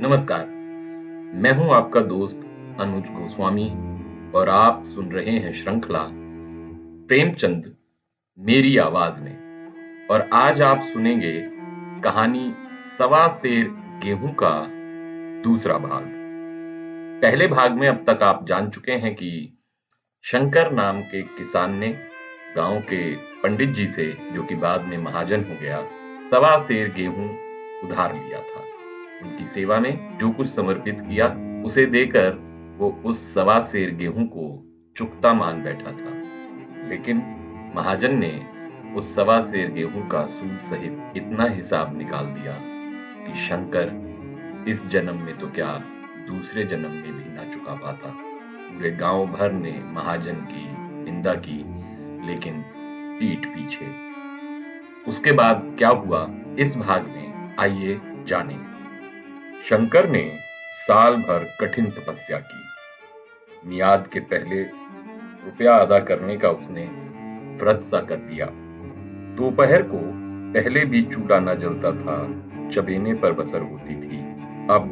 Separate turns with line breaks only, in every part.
नमस्कार। मैं हूं आपका दोस्त अनुज गोस्वामी और आप सुन रहे हैं श्रृंखला प्रेमचंद मेरी आवाज में। और आज आप सुनेंगे कहानी सवा सेर गेहूं का दूसरा भाग। पहले भाग में अब तक आप जान चुके हैं कि शंकर नाम के किसान ने गांव के पंडित जी से, जो कि बाद में महाजन हो गया, सवा सेर गेहूं उधार लिया था। उनकी सेवा में जो कुछ समर्पित किया उसे देकर वो उस सवा सेर गेहूं को चुकता मान बैठा था। लेकिन महाजन ने उस सवा सेर गेहूं का सूद सहित इतना हिसाब निकाल दिया कि शंकर इस जन्म में तो क्या, दूसरे जन्म में भी ना चुका पाता। पूरे गांव भर ने महाजन की निंदा की, लेकिन पीठ पीछे। उसके बाद क्या हुआ, इस भाग में आइए जानें। शंकर ने साल भर कठिन तपस्या की। मियाद के पहले रुपया अदा करने का उसने व्रत सा कर लिया। दोपहर को पहले भी चूल्हा न जलता था, चबेने पर बसर होती थी। अब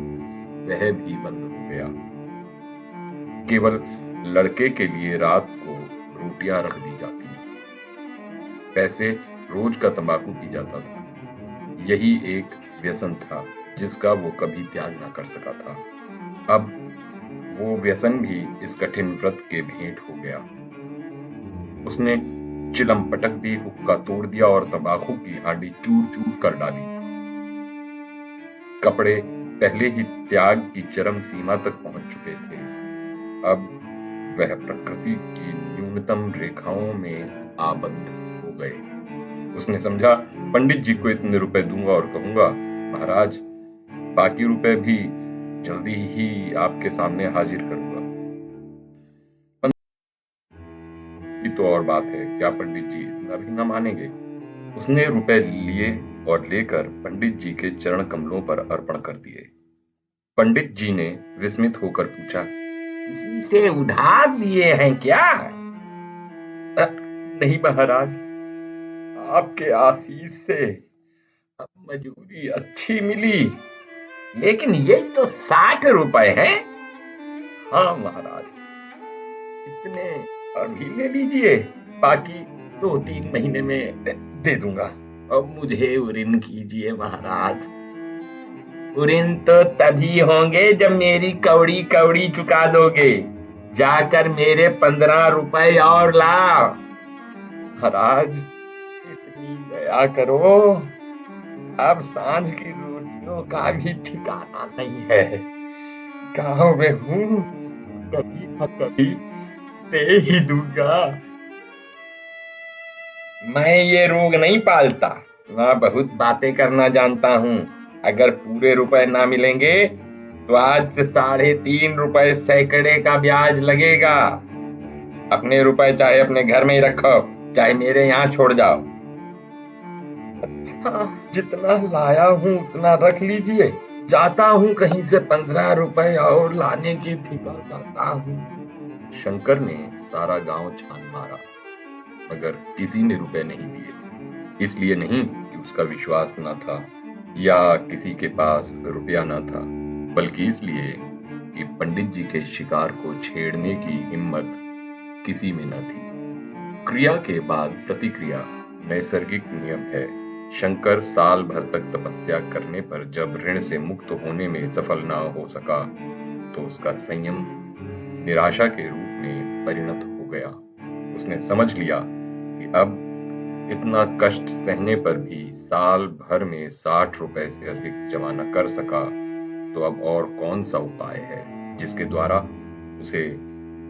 वह भी बंद हो गया। केवल लड़के के लिए रात को रोटियां रख दी जाती। पैसे रोज का तंबाकू पी जाता था। यही एक व्यसन था जिसका वो कभी त्याग ना कर सका था। अब वो व्यसन भी इस कठिन व्रत के भेंट हो गया। उसने चिलम पटक दी, हुक्का तोड़ दिया और तंबाकू की हांडी चूर चूर कर डाली। कपड़े पहले ही त्याग की चरम सीमा तक पहुंच चुके थे। अब वह प्रकृति की न्यूनतम रेखाओं में आबद्ध हो गए। उसने समझा, पंडित जी को इतने रुपए दूंगा और कहूंगा, महाराज बाकी रुपए भी जल्दी ही आपके सामने हाजिर करूंगा। तो और बात है, क्या पंडित जी इतना भी न मानेंगे? उसने रुपए लिए और लेकर पंडित जी के चरण कमलों पर अर्पण कर दिए। पंडित जी ने विस्मित होकर पूछा, किसी से उधार लिए हैं क्या? नहीं महाराज, आपके आशीष से मजूरी अच्छी मिली। लेकिन ये तो 60 रुपए हैं। हाँ महाराज, इतने अभी ले लीजिए, बाकी 2-3 महीने में दे दूंगा। अब मुझे ऋण कीजिए महाराज। ऋण तो तभी होंगे जब मेरी कौड़ी कौड़ी चुका दोगे। जाकर मेरे 15 रुपए और लाओ। महाराज इतनी दया करो, अब सांझ की रोटियों का भी ठिकाना नहीं है। गांव में हूँ, कभी न कभी दे ही दूंगा। मैं ये रोग नहीं पालता, मैं बहुत बातें करना जानता हूँ। अगर पूरे रुपए ना मिलेंगे तो आज से 3.5 रुपए सैकड़े का ब्याज लगेगा। अपने रुपए चाहे अपने घर में ही रखो, चाहे मेरे यहाँ छोड़ जाओ। अच्छा, जितना लाया हूँ उतना रख लीजिए। जाता हूँ कहीं से 15 रुपए और लाने की फिक्र करता हूँ। शंकर ने सारा गांव छान मारा, मगर किसी ने रुपए नहीं दिए। इसलिए नहीं कि उसका विश्वास न था या किसी के पास रुपया न था, बल्कि इसलिए कि पंडित जी के शिकार को छेड़ने की हिम्मत किसी में न थी। क्रिया के बाद प्रतिक्रिया नैसर्गिक नियम है। शंकर साल भर तक तपस्या करने पर जब ऋण से मुक्त होने में सफल न हो सका तो उसका संयम निराशा के रूप में परिणत हो गया। उसने समझ लिया कि अब इतना कष्ट सहने पर भी साल भर में 60 रुपए से अधिक जमा न कर सका, तो अब और कौन सा उपाय है जिसके द्वारा उसे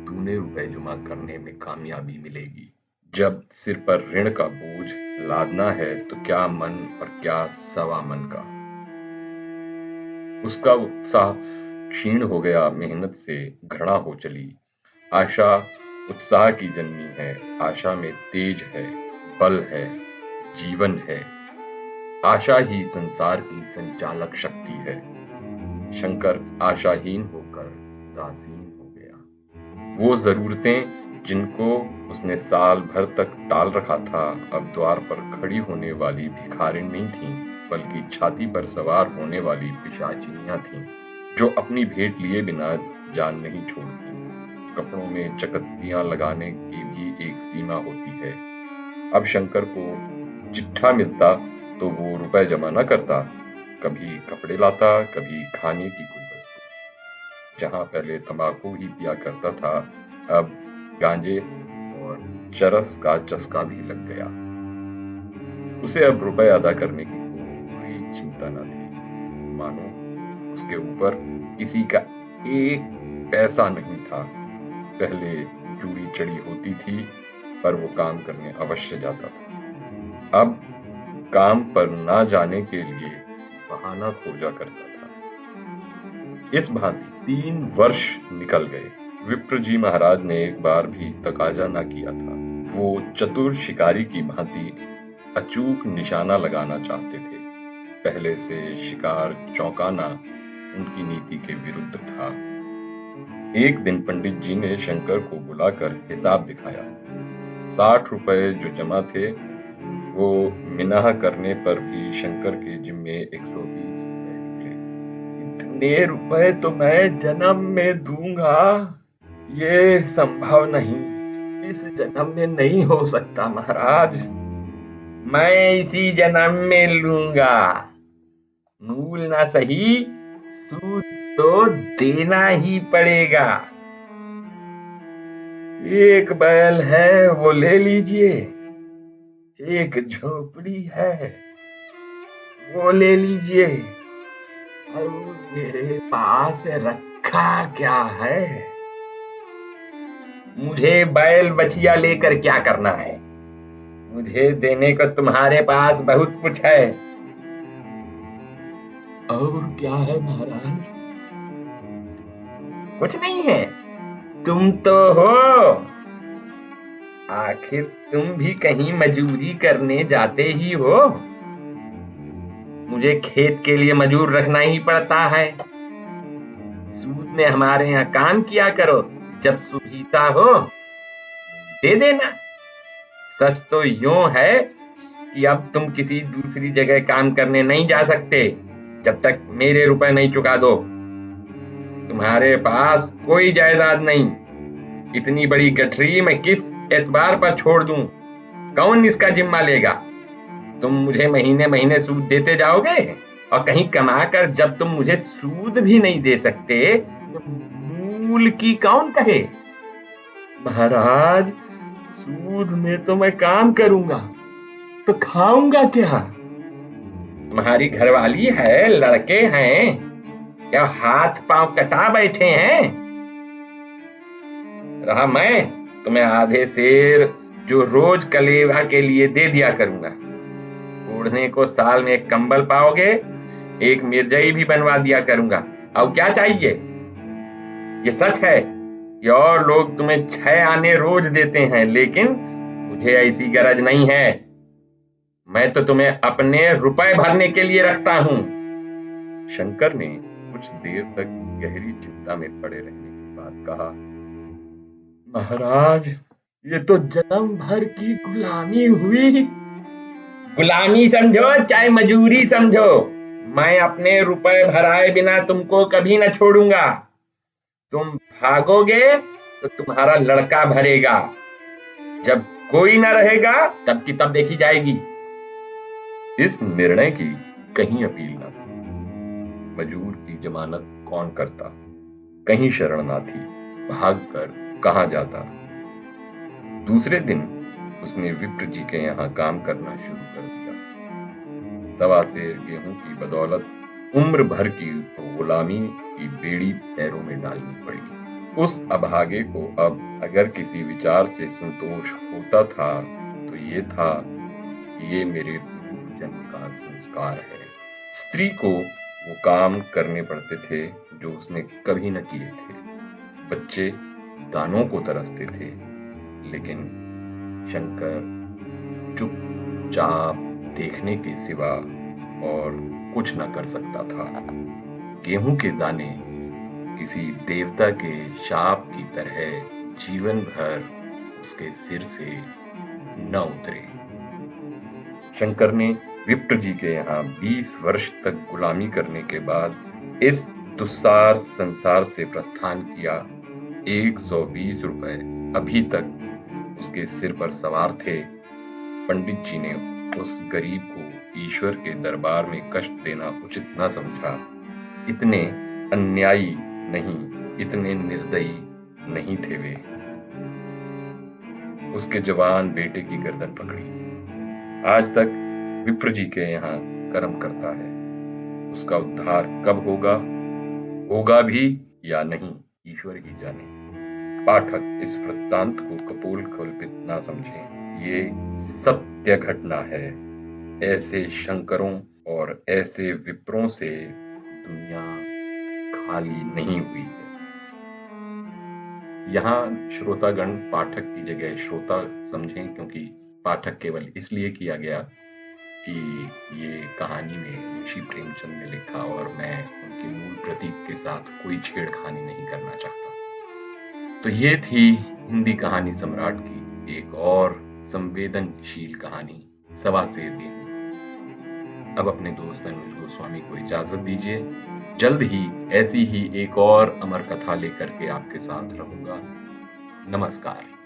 दूने रुपए जमा करने में कामयाबी मिलेगी। जब सिर पर ऋण का बोझ लादना है तो क्या मन और क्या सवा मन का। उसका उत्साह क्षीण हो गया, मेहनत से घृणा हो चली। आशा उत्साह की जन्मी है। आशा में तेज है, बल है, जीवन है। आशा ही संसार की संचालक शक्ति है। शंकर आशाहीन होकर उदासीन हो गया। वो जरूरतें जिनको उसने साल भर तक टाल रखा था, अब द्वार पर खड़ी होने वाली भिखारिन नहीं थीं, बल्कि छाती पर सवार होने वाली पिशाचिनियां थीं। जो अपनी भेंट लिए बिना जान नहीं छोड़ती। कपड़ों में चकत्तियां लगाने की भी एक सीमा होती है। अब शंकर को चिट्ठा मिलता तो वो रुपए जमा न करता, कभी कपड़े लाता, कभी खाने की कोई वस्तु। जहां पहले तंबाकू ही पिया करता था, अब गांजे और चरस का चस्का भी लग गया। उसे अब रुपए अदा करने की कोई चिंता न थी, मानो उसके ऊपर किसी का एक पैसा नहीं था। पहले चूड़ी चढ़ी होती थी, पर वो काम करने अवश्य जाता था। अब काम पर ना जाने के लिए बहाना खोजा करता था। इस भांति 3 वर्ष निकल गए। विप्र जी महाराज ने एक बार भी तकाजा ना किया था। वो चतुर शिकारी की भांति अचूक निशाना लगाना चाहते थे। पहले से शिकार चौंकाना उनकी नीति के विरुद्ध था। एक दिन पंडित जी ने शंकर को बुलाकर हिसाब दिखाया। 60 रुपए जो जमा थे, वो मिनाह करने पर भी शंकर के जिम्मे 120 रुपए निकले। इतने रुपए तो मैं जन्म में दूंगा, ये संभव नहीं, इस जन्म में नहीं हो सकता महाराज। मैं इसी जन्म में लूंगा। मूल ना सही, सूद तो देना ही पड़ेगा। एक बैल है वो ले लीजिए, एक झोपड़ी है वो ले लीजिए, और मेरे पास रखा क्या है? मुझे बैल बछिया लेकर क्या करना है? मुझे देने को तुम्हारे पास बहुत कुछ है। और क्या है महाराज? कुछ नहीं है, तुम तो हो। आखिर तुम भी कहीं मजूरी करने जाते ही हो। मुझे खेत के लिए मजूर रखना ही पड़ता है। सूद में हमारे यहाँ काम किया करो, जब सुविधा हो दे देना। सच तो यूं है कि अब तुम किसी दूसरी जगह काम करने नहीं जा सकते, जब तक मेरे रुपए नहीं चुका दो। तुम्हारे पास कोई जायदाद नहीं। इतनी बड़ी गठरी मैं किस एतबार पर छोड़ दूं? कौन इसका जिम्मा लेगा? तुम मुझे महीने महीने सूद देते जाओगे, और कहीं कमाकर जब तुम मुझे सूद भी नहीं दे सकते, तो मूल की कौन कहे? महाराज, सूद में तो मैं काम करूंगा, तो खाऊंगा क्या? तुम्हारी घरवाली है, लड़के हैं, या हाथ पांव कटा बैठे हैं? रहा मैं, तुम्हें आधे शेर जो रोज कलेवा के लिए दे दिया करूंगा। ओढ़ने को साल में एक कंबल पाओगे, एक मिर्जई भी बनवा दिया करूंगा। अब क्या चाहिए? ये सच है कि और लोग तुम्हें 6 आने रोज देते हैं, लेकिन मुझे ऐसी गरज नहीं है। मैं तो तुम्हें अपने रुपए भरने के लिए रखता हूं। शंकर ने कुछ देर तक गहरी चिंता में पड़े रहने के बाद कहा, महाराज, ये तो जन्म भर की गुलामी हुई। गुलामी समझो चाहे मजूरी समझो, मैं अपने रुपए भराए बिना तुमको कभी न छोड़ूंगा। तुम भागोगे तो तुम्हारा लड़का भरेगा। जब कोई न रहेगा, तब की तब देखी जाएगी। इस निर्णय की कहीं अपील न थी। मजूर की जमानत कौन करता? कहीं शरण ना थी, भागकर कहां जाता? दूसरे दिन उसने विप्र जी के यहाँ काम करना शुरू कर दिया। 1.25 सेर गेहूं की बदौलत उम्र भर की गुलामी की बेड़ी पैरों में डालनी पड़ी। उस अभागे को अब अगर किसी विचार से संतोष होता था, तो ये था कि ये मेरे पूर्व जन्म का संस्कार है। स्त्री को वो काम करने पड़ते थे जो उसने कभी न किए थे। बच्चे दानों को तरसते थे, लेकिन शंकर चुपचाप देखने के सिवा और कुछ न कर सकता था। गेहूं के दाने किसी देवता के शाप की तरह जीवन भर उसके सिर से न उतरे। शंकर ने विप्र जी के यहाँ 20 वर्ष तक गुलामी करने के बाद इस दुस्सार संसार से प्रस्थान किया 120 रुपए अभी तक उसके सिर पर सवार थे। पंडित जी ने उस गरीब को ईश्वर के दरबार में कष्ट देना उचित न समझा। इतने अन्यायी नहीं, इतने निर्दयी नहीं थे वे। उसके जवान बेटे की गर्दन पकड़ी। आज तक विप्र जी के यहाँ कर्म करता है। उसका उद्धार कब होगा, होगा भी या नहीं, ईश्वर ही जाने। पाठक इस वृत्तांत को कपोल कल्पित ना समझें, ये सत्य घटना है। ऐसे शंकरों और ऐसे विप्रों से दुनिया खाली नहीं हुई है। यहाँ श्रोतागण पाठक की जगह श्रोता समझें, क्योंकि पाठक केवल इसलिए किया गया कि ये कहानी में मुंशी प्रेमचंद ने लिखा और मैं उनकी मूल प्रतीक के साथ कोई छेड़खानी नहीं करना चाहता। तो ये थी हिंदी कहानी सम्राट की एक और संवेदनशील कहानी, सवा सेर गेहूं। अब अपने दोस्त अनुज गोस्वामी को इजाजत दीजिए। जल्द ही ऐसी ही एक और अमर कथा लेकर के आपके साथ रहूंगा। नमस्कार।